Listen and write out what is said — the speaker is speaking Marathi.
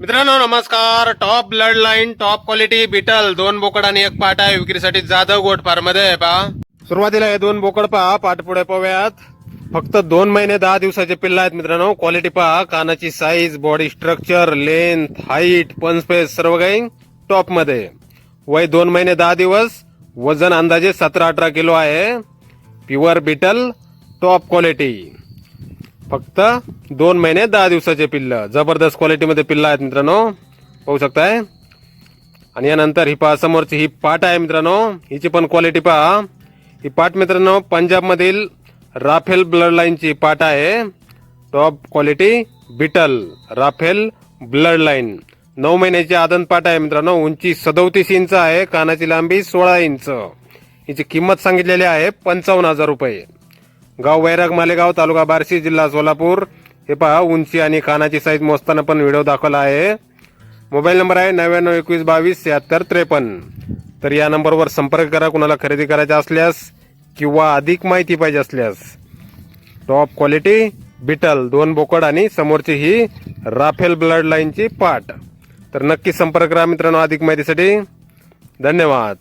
मित्रांनो नमस्कार. Top blood line top quality Beetal 2 बोकड आणि 1 पाट आहे विक्रीसाठी जाधव गोट फार्म मध्ये आहे. पहा सुरुवातीला हे 2 बोकड पहा, पाठ पुढे पाहूयात. फक्त 2 महिने 10 दिवसाचे पिल्ला आहेत मित्रांनो. क्वालिटी पहा, कानाची size, body structure, length, height, पण स्पेस सर्व काही टॉप मध्ये. वय 2 महिने 10 दिवस, वजन अंदाजे 17-18 किलो आहे. Pure Beetal top quality. फक्त 2 महिने 10 दिवसाचे पिल्ल, जबरदस्त क्वालिटी मध्ये पिल्ल आहेत मित्रांनो, पाहू शकताय. आणि यानंतर ही पहा, समोरची ही पाट आहे मित्रांनो. हिची पण क्वालिटी पहा. ही पाट मित्रांनो पंजाब मधील राफेल ब्लड लाईनची पाट आहे. Top quality Beetal Rafale blood line. 9 महिन्याची आदन पाट आहे मित्रांनो. उंची 37 इंच आहे, कानाची लांबी 16 इंच. हिची किंमत सांगितलेली आहे 55,000 रुपये. गाव वैराग मालेगाव, तालुका बार्शी, जिल्हा सोलापूर. हे पहा, उंची आणि कानाची साईज मोजताना पण व्हिडिओ दाखवला आहे. मोबाईल नंबर आहे 9921227653. तर या नंबरवर संपर्क करा कुणाला खरेदी करायचा असल्यास किंवा अधिक माहिती पाहिजे असल्यास. टॉप क्वालिटी बिटल 2 बोकड आणि समोरची ही राफेल ब्लड लाईनची पाट. तर नक्की संपर्क करा मित्रांनो अधिक माहितीसाठी. धन्यवाद.